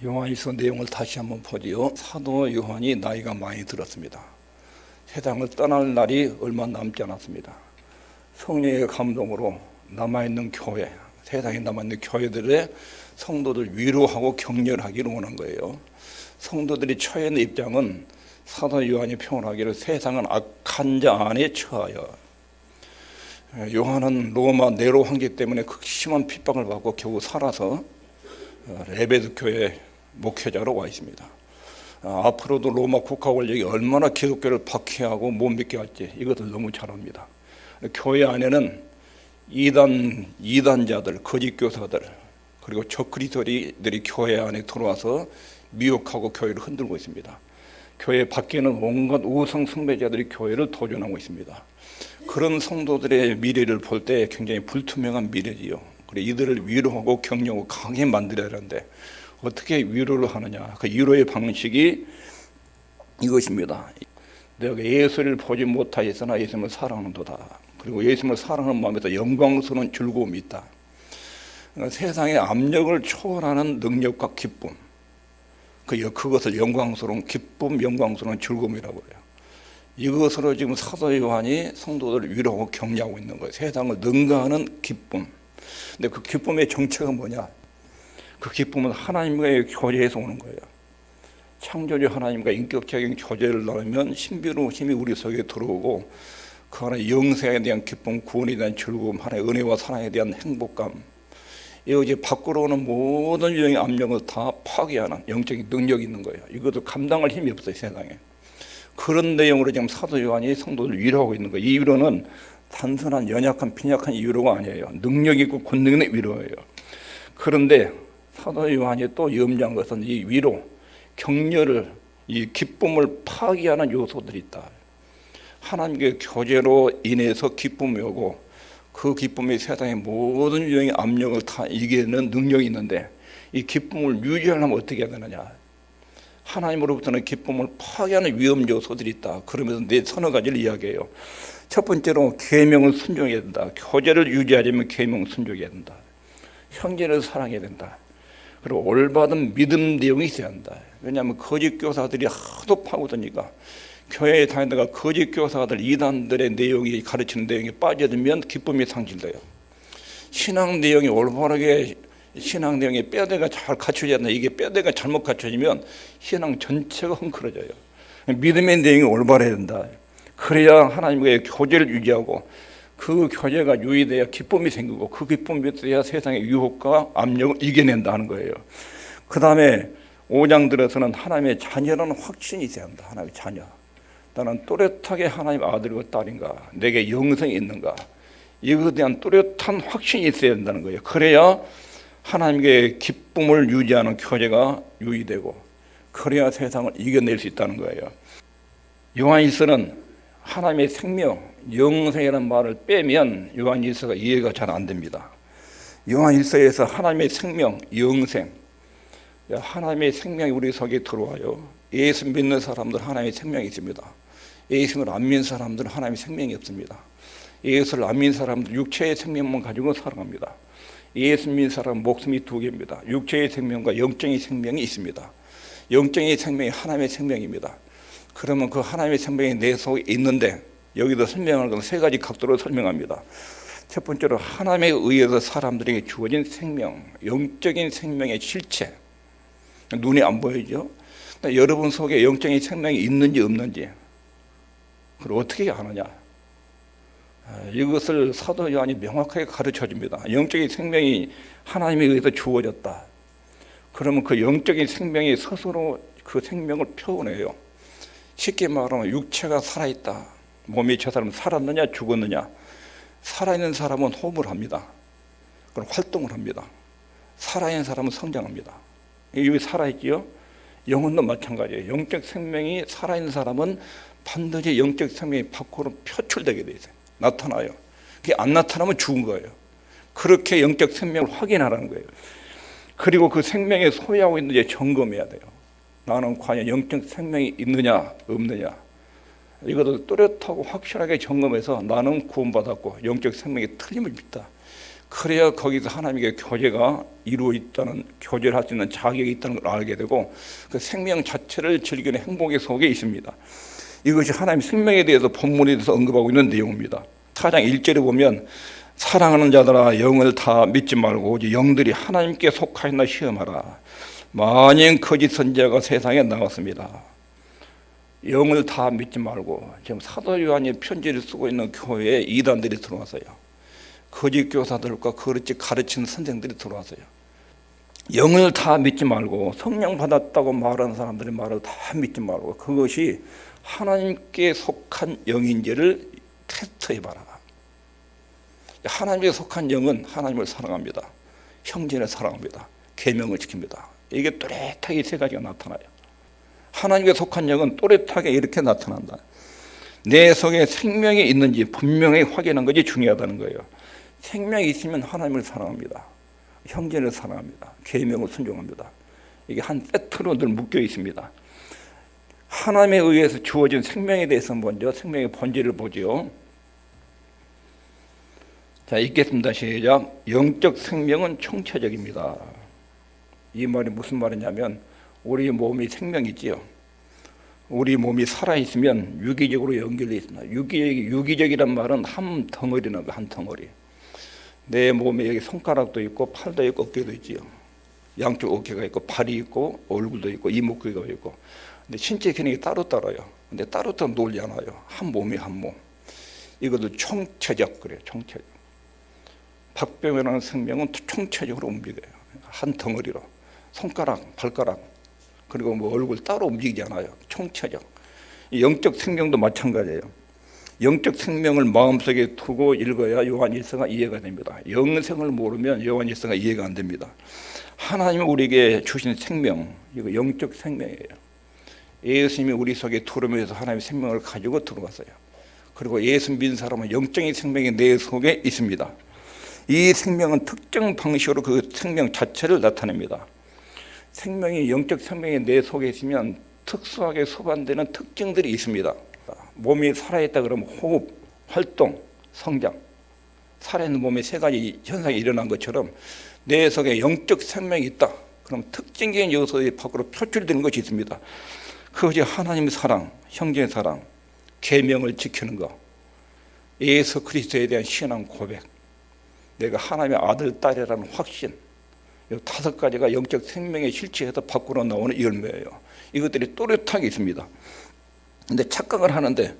요한일서 내용을 다시 한번 보지요. 사도 요한이 나이가 많이 들었습니다. 세상을 떠날 날이 얼마 남지 않았습니다. 성령의 감동으로 남아있는 교회, 세상에 남아있는 교회들의 성도들 위로하고 격려하기를 원한 거예요. 성도들이 처해 있는 입장은 사도 요한이 표현하기를 세상은 악한 자 안에 처하여, 요한은 로마 네로 황제 때문에 극심한 핍박을 받고 겨우 살아서 에베소 교회 목회자로 와 있습니다. 앞으로도 로마 국가 권력이 얼마나 기독교를 박해하고 못 믿게 할지 이것을 너무 잘 압니다. 교회 안에는 이단자들, 거짓 교사들, 그리고 적그리스도들이 교회 안에 들어와서 미혹하고 교회를 흔들고 있습니다. 교회 밖에는 온갖 우상 숭배자들이 교회를 도전하고 있습니다. 그런 성도들의 미래를 볼 때 굉장히 불투명한 미래지요. 그래 이들을 위로하고 격려하고 강하게 만들어야 하는데 어떻게 위로를 하느냐? 그 위로의 방식이 이것입니다. 내가 예수를 보지 못하였으나 예수님을 사랑하는도다. 그리고 예수님을 사랑하는 마음에서 영광스러운 즐거움이 있다. 그러니까 세상의 압력을 초월하는 능력과 기쁨, 그것을 영광스러운 기쁨, 영광스러운 즐거움이라고 해요. 이것으로 지금 사도 요한이 성도들을 위로하고 격려하고 있는 거예요. 세상을 능가하는 기쁨. 근데 그 기쁨의 정체가 뭐냐? 그 기쁨은 하나님과의 교제에서 오는 거예요. 창조주 하나님과 인격적인 교제를 나누면 신비로우심이 우리 속에 들어오고 그 안에 영생에 대한 기쁨, 구원에 대한 즐거움, 하나님의 은혜와 사랑에 대한 행복감, 이제 밖으로 오는 모든 유형의 압력을 다 파괴하는 영적인 능력이 있는 거예요. 이것도 감당할 힘이 없어요, 세상에. 그런 내용으로 지금 사도 요한이 성도를 위로하고 있는 거예요. 이 위로는 단순한 연약한 빈약한 위로가 아니에요. 능력 있고 권능 있는 위로예요. 그런데 사도 요한이 또 염려한 것은 이 위로, 격려를, 이 기쁨을 파괴하는 요소들이 있다. 하나님의 교제로 인해서 기쁨이 오고 그 기쁨이 세상의 모든 유형의 압력을 다 이기는 능력이 있는데 이 기쁨을 유지하려면 어떻게 해야 되느냐? 하나님으로부터는 기쁨을 파괴하는 위험 요소들이 있다. 그러면서 네 서너 가지를 이야기해요. 첫 번째로 계명을 순종해야 된다. 교제를 유지하려면 계명 순종해야 된다. 형제를 사랑해야 된다. 그리고 올바른 믿음 내용이 있어야 한다. 왜냐하면 거짓 교사들이 하도 파고드니까 교회에 다니다가 거짓 교사들, 이단들의 내용이 가르치는 내용이 빠져들면 기쁨이 상실돼요. 신앙 내용이 올바르게 신앙 내용에 뼈대가 잘 갖춰져야 된다. 이게 뼈대가 잘못 갖춰지면 신앙 전체가 헝클어져요. 믿음의 내용이 올바라야 된다. 그래야 하나님과의 교제를 유지하고 그 교제가 유지돼야 기쁨이 생기고 그 기쁨이 있어야 세상의 유혹과 압력을 이겨낸다는 거예요. 그 다음에 5장 들어서는 하나님의 자녀라는 확신이 있어야 한다. 하나님의 자녀. 나는 또렷하게 하나님의 아들과 딸인가? 내게 영생이 있는가? 이것에 대한 또렷한 확신이 있어야 된다는 거예요. 그래야 하나님의 기쁨을 유지하는 교제가 유지되고 그래야 세상을 이겨낼 수 있다는 거예요. 요한일서는 하나님의 생명, 영생이라는 말을 빼면 요한일서가 이해가 잘 안 됩니다. 요한일서에서 하나님의 생명, 영생, 하나님의 생명이 우리 속에 들어와요. 예수 믿는 사람들 하나님의 생명이 있습니다. 예수를 안 믿는 사람들은 하나님의 생명이 없습니다. 예수를 안 믿는 사람들은 육체의 생명만 가지고 살아갑니다. 예수 믿는 사람은 목숨이 2개입니다. 육체의 생명과 영적인 생명이 있습니다. 영적인 생명이 하나님의 생명입니다. 그러면 그 하나님의 생명이 내 속에 있는데 여기도 설명하는 건 3가지 각도로 설명합니다. 첫 번째로 하나님에 의해서 사람들에게 주어진 생명, 영적인 생명의 실체. 눈에 안 보이죠? 여러분 속에 영적인 생명이 있는지 없는지 그걸 어떻게 아느냐? 이것을 사도 요한이 명확하게 가르쳐 줍니다. 영적인 생명이 하나님에 의해서 주어졌다. 그러면 그 영적인 생명이 스스로 그 생명을 표현해요. 쉽게 말하면 육체가 살아있다. 몸이 저 사람 살았느냐 죽었느냐. 살아있는 사람은 호흡을 합니다. 그럼 활동을 합니다. 살아있는 사람은 성장합니다. 여기 살아있지요? 영혼도 마찬가지예요. 영적 생명이 살아있는 사람은 반드시 영적 생명이 밖으로 표출되게 돼 있어요. 나타나요. 그게 안 나타나면 죽은 거예요. 그렇게 영적 생명을 확인하라는 거예요. 그리고 그 생명에 소유하고 있는지 점검해야 돼요. 나는 과연 영적 생명이 있느냐 없느냐 이것을 또렷하고 확실하게 점검해서 나는 구원받았고 영적 생명이 틀림없이 있다. 그래야 거기서 하나님의 교제가 이루어 있다는, 교제를 할 수 있는 자격이 있다는 걸 알게 되고 그 생명 자체를 즐기는 행복의 속에 있습니다. 이것이 하나님의 생명에 대해서 본문에 대해서 언급하고 있는 내용입니다. 4장 1절에 보면 사랑하는 자들아 영을 다 믿지 말고 오직 영들이 하나님께 속하였나 시험하라. 많은 거짓 선지자가 세상에 나왔습니다. 영을 다 믿지 말고, 지금 사도 요한이 편지를 쓰고 있는 교회에 이단들이 들어와서요, 거짓 교사들과 그렇게 가르치는 선생들이 들어와서요, 영을 다 믿지 말고 성령 받았다고 말하는 사람들의 말을 다 믿지 말고 그것이 하나님께 속한 영인지를 테스트해봐라. 하나님께 속한 영은 하나님을 사랑합니다. 형제를 사랑합니다. 계명을 지킵니다. 이게 또렷하게 세 가지가 나타나요. 하나님께 속한 영은 또렷하게 이렇게 나타난다. 내 속에 생명이 있는지 분명히 확인하는 것이 중요하다는 거예요. 생명이 있으면 하나님을 사랑합니다. 형제를 사랑합니다. 계명을 순종합니다. 이게 한 세트로 늘 묶여 있습니다. 하나님에 의해서 주어진 생명에 대해서 먼저 생명의 본질을 보죠. 자, 읽겠습니다. 시작. 영적 생명은 총체적입니다. 이 말이 무슨 말이냐면 우리 몸이 생명이지요. 우리 몸이 살아있으면 유기적으로 연결되어 있습니다. 유기적이란 말은 한 덩어리는 한 덩어리. 내 몸에 여기 손가락도 있고 팔도 있고 어깨도 있지요. 양쪽 어깨가 있고 발이 있고 얼굴도 있고 이목구비가 있고. 근데 신체 기능이 따로따로요. 근데 따로따로 놀지 않아요. 한 몸이 한 몸. 이것도 총체적 그래요. 총체적. 박병이라는 생명은 총체적으로 움직여요. 한 덩어리로. 손가락, 발가락, 그리고 뭐 얼굴 따로 움직이지 않아요. 총체적. 영적 생명도 마찬가지예요. 영적 생명을 마음속에 두고 읽어야 요한 1서가 이해가 됩니다. 영생을 모르면 요한 1서가 이해가 안 됩니다. 하나님이 우리에게 주신 생명, 이거 영적 생명이에요. 예수님이 우리 속에 들어오면서 하나님의 생명을 가지고 들어왔어요. 그리고 예수 믿는 사람은 영적인 생명이 내 속에 있습니다. 이 생명은 특정 방식으로 그 생명 자체를 나타냅니다. 생명이, 영적 생명이 내 속에 있으면 특수하게 소반되는 특징들이 있습니다. 몸이 살아있다 그러면 호흡, 활동, 성장, 살아있는 몸에 세 가지 현상이 일어난 것처럼 내 속에 영적 생명이 있다. 그럼 특징적인 요소들이 밖으로 표출되는 것이 있습니다. 그것이 하나님의 사랑, 형제의 사랑, 계명을 지키는 것, 예수 그리스도에 대한 신앙 고백, 내가 하나님의 아들, 딸이라는 확신, 이 다섯 가지가 영적 생명의 실체에서 밖으로 나오는 열매예요. 이것들이 또렷하게 있습니다. 근데 착각을 하는데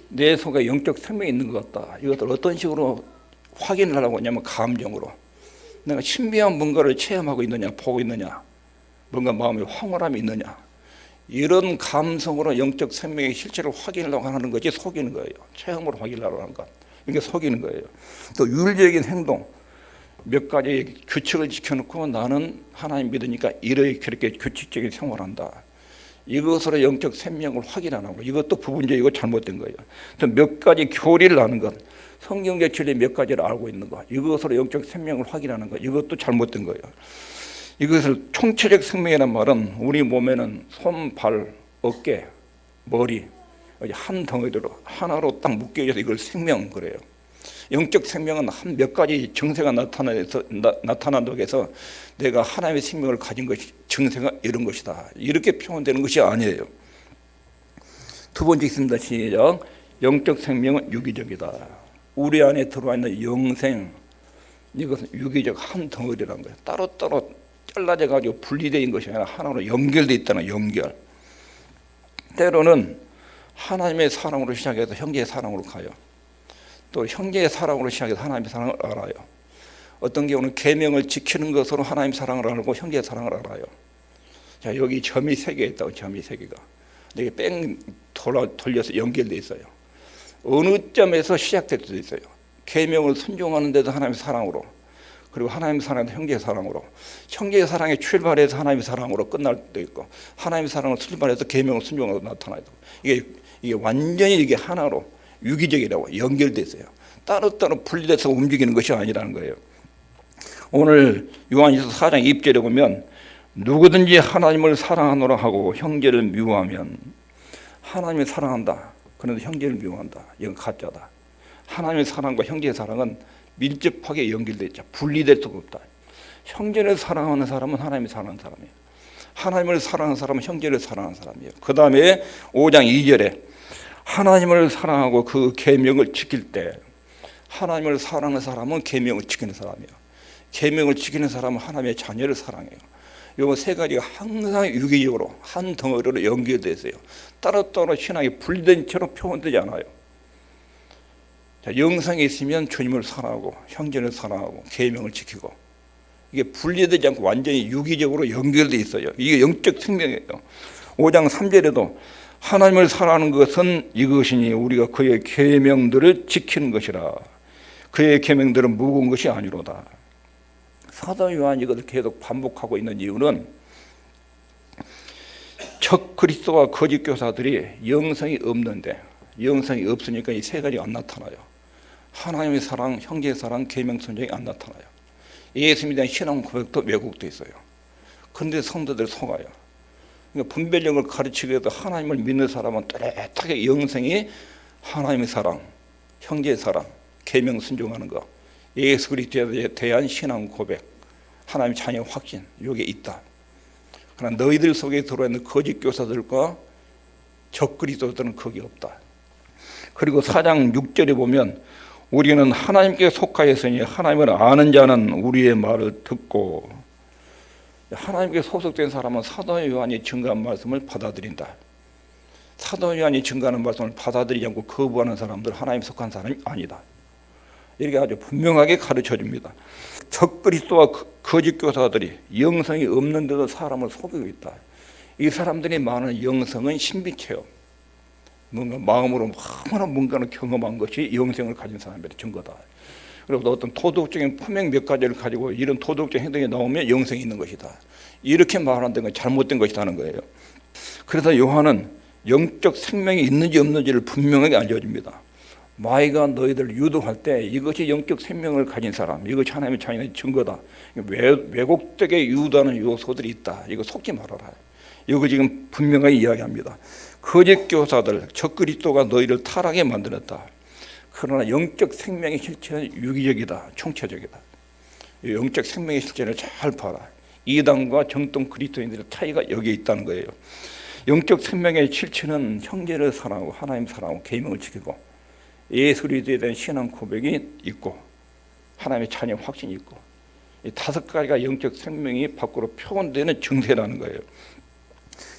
내 속에 영적 생명이 있는 것 같다. 이것을 어떤 식으로 확인을 하려고 하냐면 감정으로. 내가 신비한 뭔가를 체험하고 있느냐, 보고 있느냐, 뭔가 마음에 황홀함이 있느냐, 이런 감성으로 영적 생명의 실체를 확인하려고 하는 것이 속이는 거예요. 체험으로 확인하려고 하는 것, 이게 속이는 거예요. 또 윤리적인 행동, 몇 가지 규칙을 지켜놓고 나는 하나님 믿으니까 이렇게 규칙적인 생활을 한다. 이것으로 영적 생명을 확인하는 거, 이것도 부분적이고 잘못된 거예요. 또 몇 가지 교리를 아는 것, 성경적 진리 몇 가지를 알고 있는 것, 이것으로 영적 생명을 확인하는 것, 이것도 잘못된 거예요. 이것을 총체적 생명이라는 말은 우리 몸에는 손, 발, 어깨, 머리 한 덩어리로 하나로 딱 묶여져서 이걸 생명 그래요. 영적 생명은 한 몇 가지 증세가 나타난다고 해서 내가 하나님의 생명을 가진 것이 증세가 이런 것이다, 이렇게 표현되는 것이 아니에요. 두 번째 있습니다. 시작. 영적 생명은 유기적이다. 우리 안에 들어와 있는 영생, 이것은 유기적 한 덩어리라는 거예요. 따로따로 잘라져 가지고 분리되어 있는 것이 아니라 하나로 연결되어 있다는 연결. 때로는 하나님의 사랑으로 시작해서 형제의 사랑으로 가요. 또 형제의 사랑으로 시작해서 하나님의 사랑을 알아요. 어떤 경우는 계명을 지키는 것으로 하나님의 사랑을 알고 형제의 사랑을 알아요. 자, 여기 점이 세 개 있다고. 점이 세 개가 이게 뺑 돌려서 연결되어 있어요. 어느 점에서 시작될 수도 있어요. 계명을 순종하는 데도 하나님의 사랑으로, 그리고 하나님의 사랑에도 형제의 사랑으로, 형제의 사랑에 출발해서 하나님의 사랑으로 끝날 때도 있고, 하나님의 사랑을 출발해서 계명을 순종하고 나타나요. 이게 완전히 이게 하나로 유기적이라고 연결돼 있어요. 따로따로 분리돼서 움직이는 것이 아니라는 거예요. 오늘 요한일서 4장 2절에 보면 누구든지 하나님을 사랑하노라 하고 형제를 미워하면, 하나님을 사랑한다 그런데 형제를 미워한다, 이건 가짜다. 하나님의 사랑과 형제의 사랑은 밀접하게 연결되어 있죠. 분리될 수가 없다. 형제를 사랑하는 사람은 하나님을 사랑하는 사람이에요. 하나님을 사랑하는 사람은 형제를 사랑하는 사람이에요. 그 다음에 5장 2절에 하나님을 사랑하고 그 계명을 지킬 때, 하나님을 사랑하는 사람은 계명을 지키는 사람이에요. 계명을 지키는 사람은 하나님의 자녀를 사랑해요. 이 세 가지가 항상 유기적으로 한 덩어리로 연결되어 있어요. 따로따로 신앙이 분리된 채로 표현되지 않아요. 자, 영성이 있으면 주님을 사랑하고 형제를 사랑하고 계명을 지키고, 이게 분리되지 않고 완전히 유기적으로 연결되어 있어요. 이게 영적 생명이에요. 5장 3절에도 하나님을 사랑하는 것은 이것이니 우리가 그의 계명들을 지키는 것이라. 그의 계명들은 무거운 것이 아니로다. 사도 요한이 이것을 계속 반복하고 있는 이유는 적 그리스도와 거짓 교사들이 영성이 없는데, 영성이 없으니까 이 세 가지가 안 나타나요. 하나님의 사랑, 형제의 사랑, 계명 순종이 안 나타나요. 예수님에 대한 신앙 고백도 왜곡돼 있어요. 그런데 성도들 속아요. 그러니까 분별력을 가르치기 위해서 하나님을 믿는 사람은 뚜렷하게 영성이 하나님의 사랑, 형제의 사랑, 계명 순종하는 것, 예수 그리스도에 대한 신앙 고백, 하나님의 자녀 확신, 이게 있다. 그러나 너희들 속에 들어있는 거짓 교사들과 적 그리스도들은 거기 없다. 그리고 4장 6절에 보면 우리는 하나님께 속하였으니 하나님을 아는 자는 우리의 말을 듣고, 하나님께 소속된 사람은 사도 요한이 증거한 말씀을 받아들인다. 사도 요한이 증거하는 말씀을 받아들이지 않고 거부하는 사람들 하나님에 속한 사람이 아니다. 이렇게 아주 분명하게 가르쳐 줍니다. 적 그리스도와 거짓 교사들이 영성이 없는데도 사람을 속이고 있다. 이 사람들이 말하는 영성은 신비체험, 뭔가 마음으로 뭔가를 경험한 것이 영성을 가진 사람들의 증거다. 그리고 어떤 도덕적인 품행 몇 가지를 가지고 이런 도덕적인 행동이 나오면 영성이 있는 것이다. 이렇게 말하는 건 잘못된 것이라는 거예요. 그래서 요한은 영적 생명이 있는지 없는지를 분명하게 알려줍니다. 마귀가 너희들을 유도할 때 이것이 영적 생명을 가진 사람, 이것이 하나님의 자녀의 증거다. 왜곡되게 유도하는 요소들이 있다. 이거 속지 말아라. 이거 지금 분명하게 이야기합니다. 거짓 교사들, 적 그리스도가 너희를 타락에 만들었다. 그러나 영적 생명의 실체는 유기적이다, 총체적이다. 이 영적 생명의 실체를 잘 봐라. 이단과 정통 그리스도인들의 차이가 여기에 있다는 거예요. 영적 생명의 실체는 형제를 사랑하고 하나님 사랑하고 계명을 지키고 예수 그리스도에 대한 신앙 고백이 있고 하나님의 자녀 확신이 있고, 이 5가지가 영적 생명이 밖으로 표현되는 증세라는 거예요.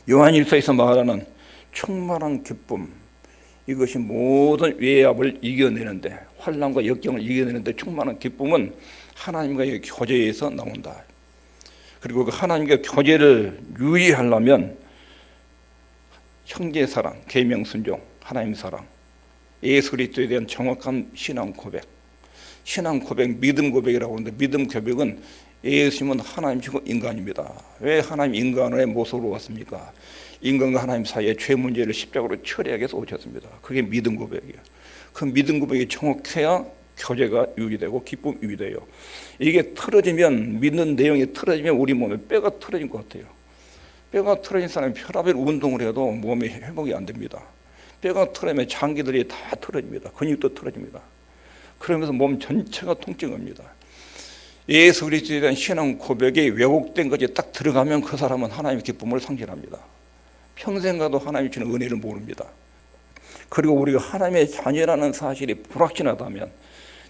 요한일서에서 말하는 충만한 기쁨, 이것이 모든 외압을 이겨내는데, 환난과 역경을 이겨내는데 충만한 기쁨은 하나님과의 교제에서 나온다. 그리고 그 하나님과 교제를 유지하려면 형제 사랑, 계명 순종, 하나님 사랑, 예수 그리스도에 대한 정확한 신앙 고백, 신앙 고백, 믿음 고백이라고 하는데, 믿음 고백은 예수님은 하나님이시고 인간입니다. 왜 하나님 인간의 모습으로 왔습니까? 인간과 하나님 사이의 죄 문제를 십자가로 처리하기 위해서 오셨습니다. 그게 믿음 고백이에요. 그 믿음 고백이 정확해야 교제가 유지되고 기쁨이 유지돼요. 이게 틀어지면, 믿는 내용이 틀어지면 우리 몸에 뼈가 틀어진 것 같아요. 뼈가 틀어진 사람이 혈압을 운동을 해도 몸에 회복이 안 됩니다. 뼈가 틀어지면 장기들이 다 틀어집니다. 근육도 틀어집니다. 그러면서 몸 전체가 통증합니다. 예수 그리스도에 대한 신앙 고백이 왜곡된 것이 딱 들어가면 그 사람은 하나님의 기쁨을 상실합니다. 평생 가도 하나님이 주는 은혜를 모릅니다. 그리고 우리가 하나님의 자녀라는 사실이 불확실하다면,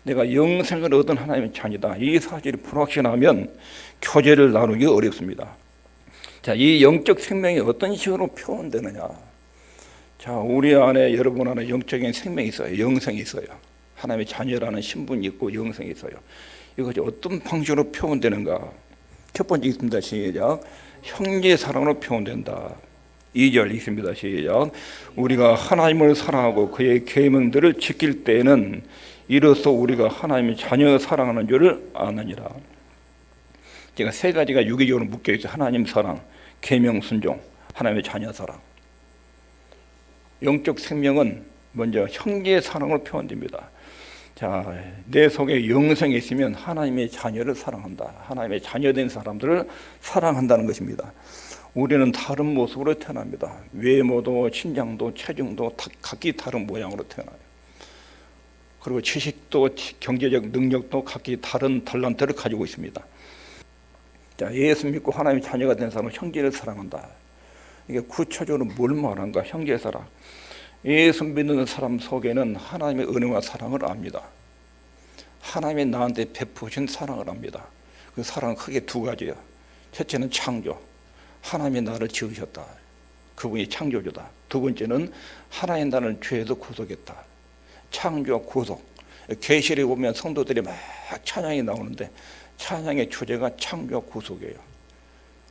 내가 영생을 얻은 하나님의 자녀다, 이 사실이 불확실하면 교제를 나누기 어렵습니다. 자, 이 영적 생명이 어떤 식으로 표현되느냐? 자, 우리 안에, 여러분 안에 영적인 생명이 있어요. 영성이 있어요. 하나님의 자녀라는 신분이 있고 영성이 있어요. 이것이 어떤 방식으로 표현되는가? 첫 번째 있습니다. 시작. 형제의 사랑으로 표현된다. 2절 있습니다. 시작. 우리가 하나님을 사랑하고 그의 계명들을 지킬 때에는 이로써 우리가 하나님의 자녀 사랑하는 줄을 아느니라. 제가 세 가지가 유기적으로 묶여 있어요. 하나님 사랑, 계명 순종, 하나님의 자녀 사랑. 영적 생명은 먼저 형제의 사랑으로 표현됩니다. 자, 내 속에 영성이 있으면 하나님의 자녀를 사랑한다. 하나님의 자녀된 사람들을 사랑한다는 것입니다. 우리는 다른 모습으로 태어납니다. 외모도, 신장도, 체중도 각기 다른 모양으로 태어나요. 그리고 지식도 경제적 능력도 각기 다른 탤런트를 가지고 있습니다. 자, 예수 믿고 하나님의 자녀가 된 사람은 형제를 사랑한다. 이게 구체적으로 뭘 말한가? 형제 사랑. 예수 믿는 사람 속에는 하나님의 은혜와 사랑을 압니다. 하나님이 나한테 베푸신 사랑을 압니다. 그 사랑은 크게 두 가지예요. 첫째는 창조. 하나님이 나를 지으셨다. 그분이 창조주다. 두 번째는 하나님 나를 죄에서 구속했다. 창조와 구속. 계시록에 보면 성도들이 막 찬양이 나오는데 찬양의 주제가 창조와 구속이에요.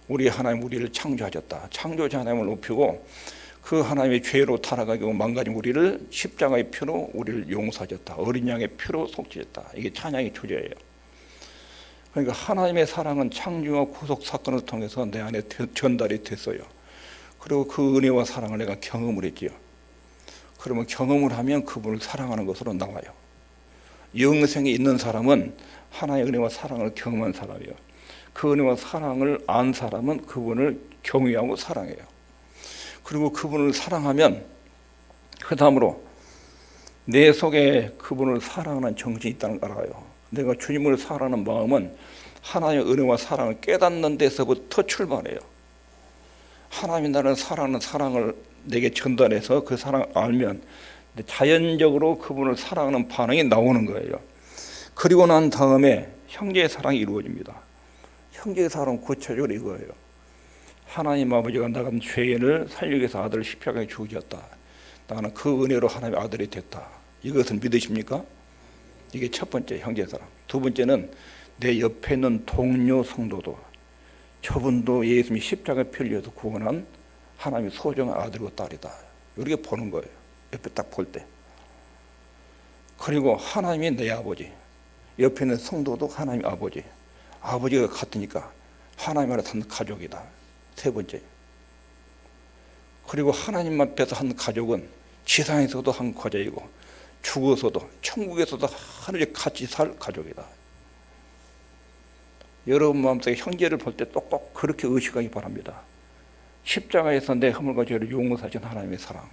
우리 하나님 우리를 창조하셨다. 창조자 하나님을 높이고 그 하나님의 죄로 타락하고 망가진 우리를 십자가의 피로 우리를 용서하셨다. 어린 양의 피로 속죄했다. 이게 찬양의 주제예요. 그러니까 하나님의 사랑은 창조와 구속 사건을 통해서 내 안에 전달이 됐어요. 그리고 그 은혜와 사랑을 내가 경험을 했지요. 그러면 경험을 하면 그분을 사랑하는 것으로 나와요. 영생에 있는 사람은 하나님의 은혜와 사랑을 경험한 사람이에요. 그 은혜와 사랑을 안 사람은 그분을 경외하고 사랑해요. 그리고 그분을 사랑하면 그 다음으로 내 속에 그분을 사랑하는 정신이 있다는 걸 알아요. 내가 주님을 사랑하는 마음은 하나님의 은혜와 사랑을 깨닫는 데서부터 출발해요. 하나님이 나를 사랑하는 사랑을 내게 전달해서 그 사랑을 알면 자연적으로 그분을 사랑하는 반응이 나오는 거예요. 그리고 난 다음에 형제의 사랑이 이루어집니다. 형제의 사랑은 구체적으로 이거예요. 하나님 아버지가 나간 죄인을 살리기 위해서 아들을 십자가에 죽으셨다. 나는 그 은혜로 하나님의 아들이 됐다. 이것을 믿으십니까? 이게 첫 번째 형제의 사랑. 두 번째는 내 옆에 있는 동료 성도도 저분도 예수님이 십자가에 피를 흘려서 구원한 하나님의 소중한 아들과 딸이다. 이렇게 보는 거예요. 옆에 딱 볼 때. 그리고 하나님이 내 아버지, 옆에 있는 성도도 하나님 아버지, 아버지가 같으니까 하나님 안에 한 가족이다. 세 번째. 그리고 하나님 앞에서 한 가족은 지상에서도 한 가족이고 죽어서도 천국에서도 하늘에 같이 살 가족이다. 여러분 마음속에 형제를 볼 때 꼭 그렇게 의식하기 바랍니다. 십자가에서 내 허물과 죄를 용서하신 하나님의 사랑.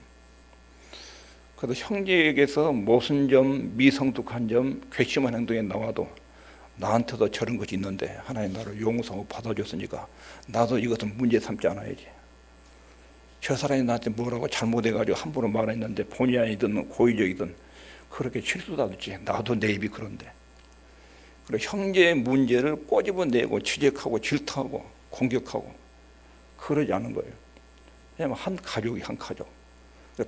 그래서 형제에게서 모순점, 미성숙한 점, 괘씸한 행동이 나와도 나한테도 저런 것이 있는데 하나님 나를 용서하고 받아줬으니까 나도 이것을 문제 삼지 않아야지. 저 사람이 나한테 뭐라고 잘못해가지고 함부로 말했는데 본의 아니든 고의적이든 그렇게 실수도 하지. 나도 내 입이 그런데. 그리고 형제의 문제를 꼬집어내고 지적하고 질타하고 공격하고 그러지 않은 거예요. 왜냐하면 한 가족이 한 가족.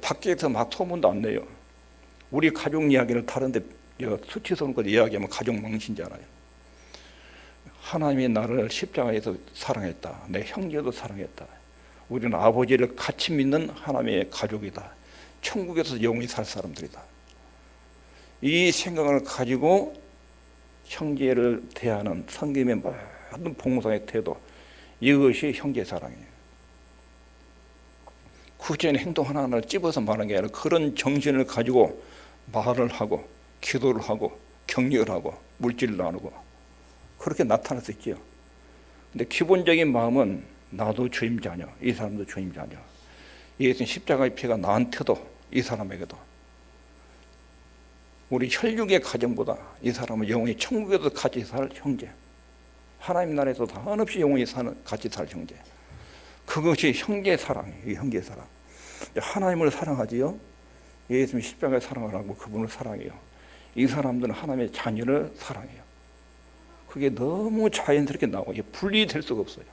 밖에서 막 소문도 안 내요. 우리 가족 이야기를 다른데 수치스러운 이야기하면 가족 망신잖아요. 하나님이 나를 십자가에서 사랑했다. 내 형제도 사랑했다. 우리는 아버지를 같이 믿는 하나님의 가족이다. 천국에서 영원히 살 사람들이다. 이 생각을 가지고 형제를 대하는 성김의 모든 봉사의 태도, 이것이 형제 사랑이에요. 구체적인 행동 하나하나를 찝어서 말하는 게 아니라 그런 정신을 가지고 말을 하고 기도를 하고 격려를 하고 물질을 나누고 그렇게 나타날 수 있지요. 근데 기본적인 마음은 나도 주님 자녀, 이 사람도 주님 자녀. 예수님 십자가의 피가 나한테도 이 사람에게도 우리 혈육의 가정보다 이 사람은 영원히 천국에도 같이 살 형제, 하나님 나라에서도 한없이 영원히 같이 살 형제. 그것이 형제 사랑이에요. 형제 사랑. 하나님을 사랑하지요. 예수님 십자가의 사랑을 하고 그분을 사랑해요. 이 사람들은 하나님의 자녀를 사랑해요. 그게 너무 자연스럽게 나와요. 분리될 수가 없어요.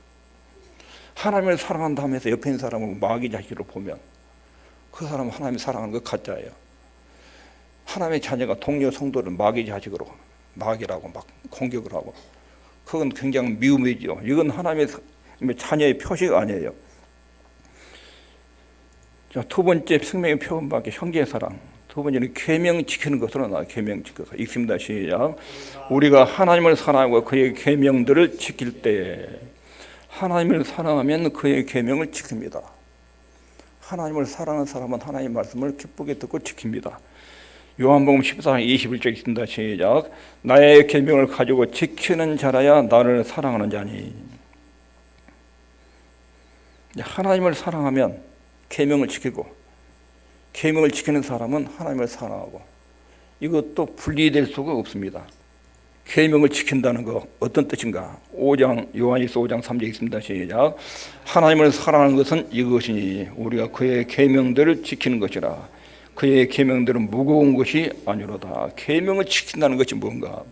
하나님을 사랑한다 하면서 옆에 있는 사람을 마귀 자식으로 보면 그 사람은 하나님을 사랑하는 거 가짜예요. 하나님의 자녀가 동료 성도를 마귀 자식으로 마귀라고 막 공격을 하고 그건 굉장히 미움이죠. 이건 하나님의 자녀의 표시가 아니에요. 자, 두 번째 생명의 표현밖에 형제의 사랑. 두 번째는 계명 지키는 것으로 나와요. 계명 지켜서 읽습니다. 시작. 우리가 하나님을 사랑하고 그의 계명들을 지킬 때 하나님을 사랑하면 그의 계명을 지킵니다. 하나님을 사랑하는 사람은 하나님의 말씀을 기쁘게 듣고 지킵니다. 요한복음 14장 21절 있습니다. 시작. 나의 계명을 가지고 지키는 자라야 나를 사랑하는 자니. 하나님을 사랑하면 계명을 지키고 계명을 지키는 사람은 하나님을 사랑하고 이것도 분리될 수가 없습니다. 계명을 지킨다는 거 어떤 뜻인가? 5장 요한일서 5장 3절 있습니다. 시작. 하나님을 사랑하는 것은 이것이니 우리가 그의 계명들을 지키는 것이라. 그의 계명들은 무거운 것이 아니로다. 계명을 지킨다는 것이 뭔가?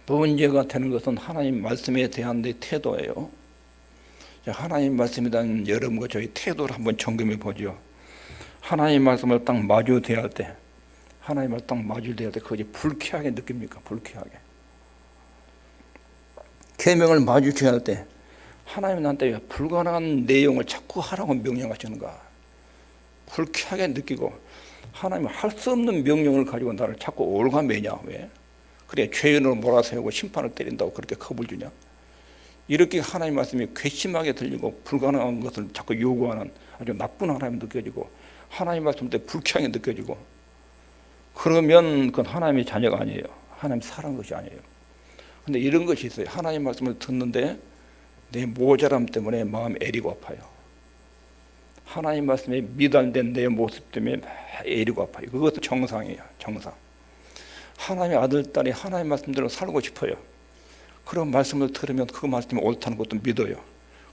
문제가 되는 것은 하나님 말씀에 대한 내 태도예요. 하나님 말씀에 대한 여러분과 저희 태도를 한번 점검해 보죠. 하나님 말씀을 딱 마주 대할 때, 하나님을 딱 마주 대할 때 그것이 불쾌하게 느낍니까? 불쾌하게. 계명을 마주쳐야 할 때 하나님 나한테 왜 불가능한 내용을 자꾸 하라고 명령하시는가? 불쾌하게 느끼고 하나님은 할 수 없는 명령을 가지고 나를 자꾸 올가매냐? 왜? 그래 죄인으로 몰아세우고 심판을 때린다고 그렇게 겁을 주냐? 이렇게 하나님 말씀이 괘씸하게 들리고 불가능한 것을 자꾸 요구하는 아주 나쁜 하나님이 느껴지고 하나님 말씀 때 불쾌하게 느껴지고 그러면 그건 하나님의 자녀가 아니에요. 하나님 사랑한 것이 아니에요. 근데 이런 것이 있어요. 하나님 말씀을 듣는데 내 모자람 때문에 마음이 애리고 아파요. 하나님 말씀에 미달된 내 모습 때문에 애리고 아파요. 그것도 정상이에요. 정상. 하나님의 아들, 딸이 하나님 말씀대로 살고 싶어요. 그런 말씀을 들으면 그 말씀이 옳다는 것도 믿어요.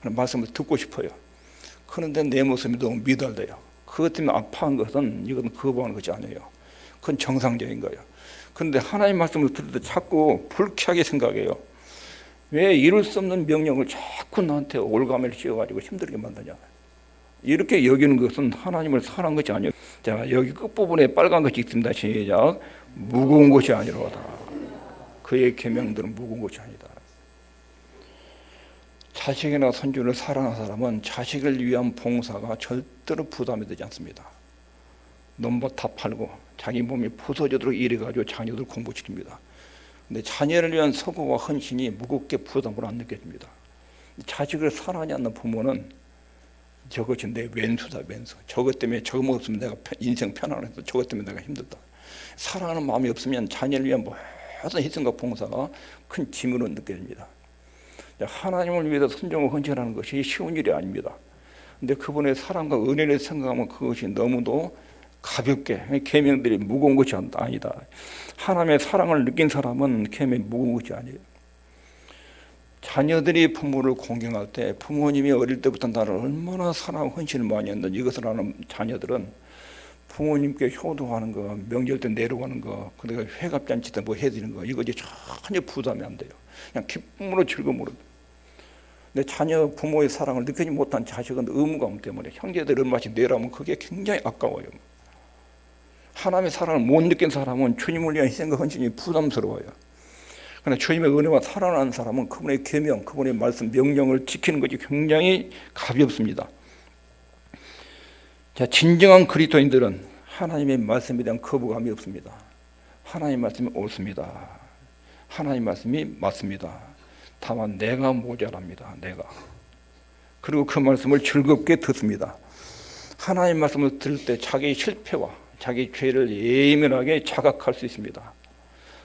그런 말씀을 듣고 싶어요. 그런데 내 모습이 너무 미달돼요. 그것 때문에 아파한 것은 이건 거부하는 것이 아니에요. 그건 정상적인 거예요. 그런데 하나님 말씀을 들을 때 자꾸 불쾌하게 생각해요. 왜 이룰 수 없는 명령을 자꾸 나한테 올가매를 씌워가지고 힘들게 만드냐. 이렇게 여기는 것은 하나님을 사랑한 것이 아니에요. 자, 여기 끝부분에 빨간 것이 있습니다. 시작. 무거운 것이 아니로다. 그의 계명들은 무거운 것이 아니다. 자식이나 손주를 사랑하는 사람은 자식을 위한 봉사가 절대로 부담이 되지 않습니다. 넘버 다 팔고 자기 몸이 부서지도록 일해가지고 자녀들 공부시킵니다. 근데 자녀를 위한 서구와 헌신이 무겁게 부담으로 안 느껴집니다. 자식을 사랑하지 않는 부모는 저것이 내 왼수다, 왼수. 저것 때문에 저거 없으면 내가 인생 편안해서 저것 때문에 내가 힘들다. 사랑하는 마음이 없으면 자녀를 위한 모든 희생과 봉사가 큰 짐으로 느껴집니다. 하나님을 위해서 순종을 헌신하는 것이 쉬운 일이 아닙니다. 근데 그분의 사랑과 은혜를 생각하면 그것이 너무도 가볍게 계명들이 무거운 것이 아니다. 하나님의 사랑을 느낀 사람은 계명이 무거운 것이 아니에요. 자녀들이 부모를 공경할 때 부모님이 어릴 때부터 나를 얼마나 사랑하고 헌신을 많이 했는지 이것을 아는 자녀들은 부모님께 효도하는 거, 명절 때 내려가는 거, 그다가 회갑잔치 때 뭐 해드리는 거 이거 전혀 부담이 안 돼요. 그냥 기쁨으로 즐거움으로. 내 자녀 부모의 사랑을 느끼지 못한 자식은 의무감 때문에 형제들 얼마씩 내라면 그게 굉장히 아까워요. 하나님의 사랑을 못 느낀 사람은 주님을 위한 희생과 헌신이 부담스러워요. 그러나 주님의 은혜와 살아나는 사람은 그분의 계명, 그분의 말씀, 명령을 지키는 것이 굉장히 가볍습니다. 자, 진정한 그리스도인들은 하나님의 말씀에 대한 거부감이 없습니다. 하나님 말씀이 옳습니다. 하나님 말씀이 맞습니다. 다만 내가 모자랍니다. 내가. 그리고 그 말씀을 즐겁게 듣습니다. 하나님 말씀을 들을 때 자기 실패와 자기 죄를 예민하게 자각할 수 있습니다.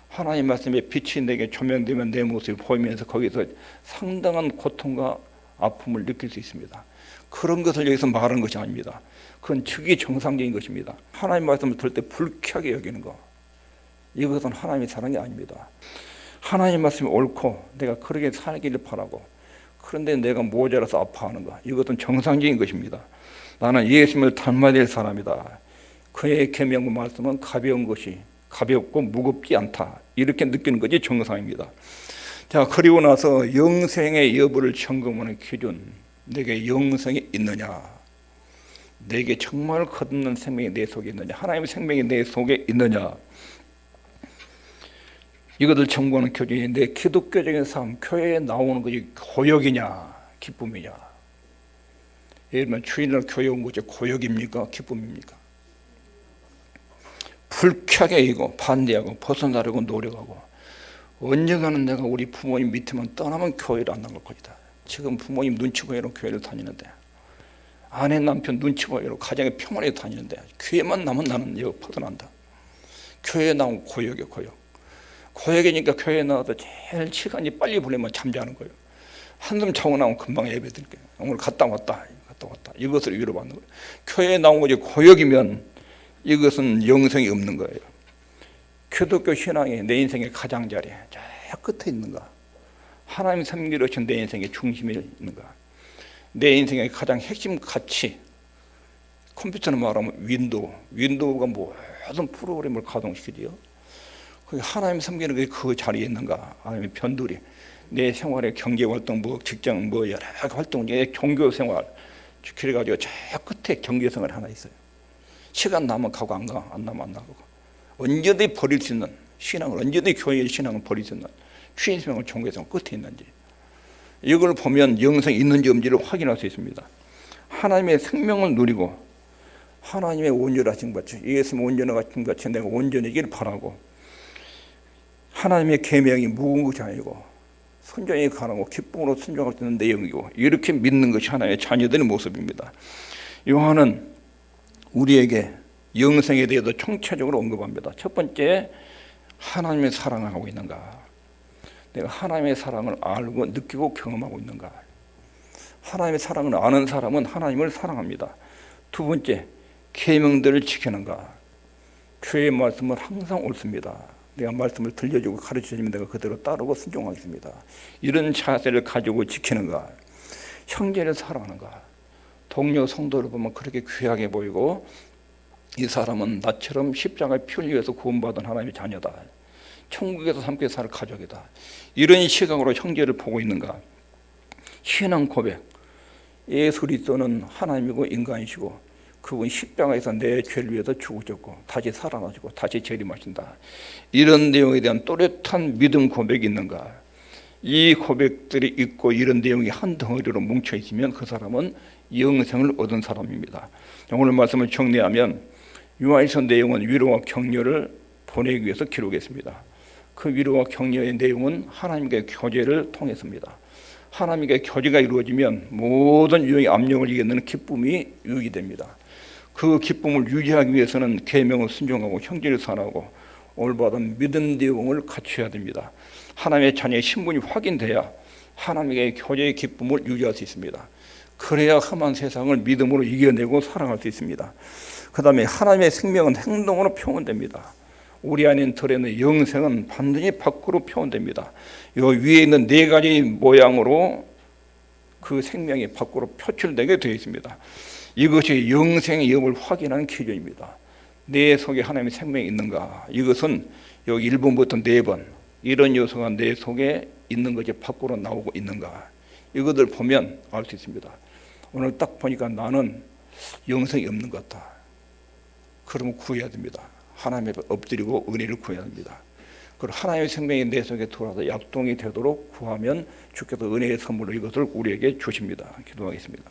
하나님 말씀에 빛이 내게 조명되면 내 모습이 보이면서 거기서 상당한 고통과 아픔을 느낄 수 있습니다. 그런 것을 여기서 말하는 것이 아닙니다. 그건 즉위 정상적인 것입니다. 하나님 말씀을 들을 때 불쾌하게 여기는 거, 이것은 하나님의 사랑이 아닙니다. 하나님 말씀이 옳고 내가 그렇게 살기를 바라고 그런데 내가 모자라서 아파하는 것, 이것은 정상적인 것입니다. 나는 예수님을 닮아야 될 사람이다. 그의 계명과 말씀은 가벼운 것이 가볍고 무겁지 않다. 이렇게 느끼는 것이 정상입니다. 자, 그리고 나서 영생의 여부를 점검하는 기준, 내게 영생이 있느냐, 내게 정말 거듭난 생명이 내 속에 있느냐, 하나님의 생명이 내 속에 있느냐, 이것을 점검하는 기준이 내 기독교적인 삶, 교회에 나오는 것이 고역이냐 기쁨이냐. 예를 들면 주일날 교회 온 것이 고역입니까 기쁨입니까? 불쾌하게 이고 반대하고 벗어나려고 노력하고 언젠가는 내가 우리 부모님 밑에만 떠나면 교회를 안 나갈 것이다. 지금 부모님 눈치 보이러 교회를 다니는데, 아내 남편 눈치 보이러 가정의 평안에 다니는데 교회만 나면 나는 여기 벗어난다. 교회에 나오면 고역이야, 고역. 고역이니까 교회에 나와서 제일 시간이 빨리 보내면 잠자는 거예요. 한숨 자고 나오면 금방 예배 드릴게. 오늘 갔다 왔다. 이것을 위로받는 거예요. 교회에 나온 것이 고역이면 이것은 영생이 없는 거예요. 기독교 신앙이 내 인생의 가장자리, 저 끝에 있는가? 하나님 섬기려신 내 인생의 중심에 있는가? 내 인생의 가장 핵심 가치, 컴퓨터는 말하면 윈도우가 모든 프로그램을 가동시키지요. 하나님 섬기는 게 그 자리에 있는가? 아니면 변두리, 내 생활의 경제활동, 직장, 여러 활동 중에 종교생활, 그래가지고 저 끝에 경제생활 하나 있어요. 시간 나면 가고 안 나면 안 나가고. 언제든지 버릴 수 있는 신앙을, 언제든지 교회의 신앙을 버릴 수 있는 취임생활, 종교생활 끝에 있는지, 이걸 보면 영생이 있는지 없는지를 확인할 수 있습니다. 하나님의 생명을 누리고 하나님의 온전하신 것 같이, 예수님 온전하신 것 같이 내가 온전하기를 바라고, 하나님의 계명이 무거운 것이 아니고 순종이 가능하고 기쁨으로 순종할 수 있는 내용이고, 이렇게 믿는 것이 하나님의 자녀들의 모습입니다. 요한은 우리에게 영생에 대해서 총체적으로 언급합니다. 첫 번째, 하나님의 사랑을 하고 있는가? 내가 하나님의 사랑을 알고 느끼고 경험하고 있는가? 하나님의 사랑을 아는 사람은 하나님을 사랑합니다. 두 번째, 계명들을 지키는가? 주의 말씀은 항상 옳습니다. 내가 말씀을 들려주고 가르쳐주면 내가 그대로 따르고 순종하겠습니다. 이런 자세를 가지고 지키는가? 형제를 사랑하는가? 동료 성도를 보면 그렇게 귀하게 보이고, 이 사람은 나처럼 십자가의 피 흘려서 구원받은 하나님의 자녀다, 천국에서 함께 살 가족이다, 이런 시각으로 형제를 보고 있는가? 신앙 고백, 예수 그리스도는 하나님이고 인간이시고 그분 십자가에서 내 죄를 위해서 죽으셨고 다시 살아나시고 다시 재림하신다, 이런 내용에 대한 또렷한 믿음 고백이 있는가? 이 고백들이 있고 이런 내용이 한 덩어리로 뭉쳐 있으면 그 사람은 영생을 얻은 사람입니다. 오늘 말씀을 정리하면, 요한일서 내용은 위로와 격려를 보내기 위해서 기록했습니다. 그 위로와 격려의 내용은 하나님과의 교제를 통했습니다. 하나님과의 교제가 이루어지면 모든 유형의 압력을 이겨내는 기쁨이 유지됩니다. 그 기쁨을 유지하기 위해서는 계명을 순종하고 형제를 사랑하고 올바른 믿음 내용을 갖춰야 됩니다. 하나님의 자녀의 신분이 확인돼야 하나님과의 교제의 기쁨을 유지할 수 있습니다. 그래야 험한 세상을 믿음으로 이겨내고 살아갈 수 있습니다. 그 다음에 하나님의 생명은 행동으로 표현됩니다. 우리 안에 들어있는 영생은 반드시 밖으로 표현됩니다. 이 위에 있는 네 가지 모양으로 그 생명이 밖으로 표출되게 되어 있습니다. 이것이 영생의 여부를 확인하는 기준입니다. 내 속에 하나님의 생명이 있는가? 이것은 여기 1번부터 4번 이런 요소가 내 속에 있는 것이 밖으로 나오고 있는가? 이것을 보면 알 수 있습니다. 오늘 딱 보니까 나는 영생이 없는 것 같다. 그러면 구해야 됩니다. 하나님 앞에 엎드리고 은혜를 구해야 합니다. 그리고 하나님의 생명이 내 속에 돌아서 약동이 되도록 구하면 주께서 은혜의 선물로 이것을 우리에게 주십니다. 기도하겠습니다.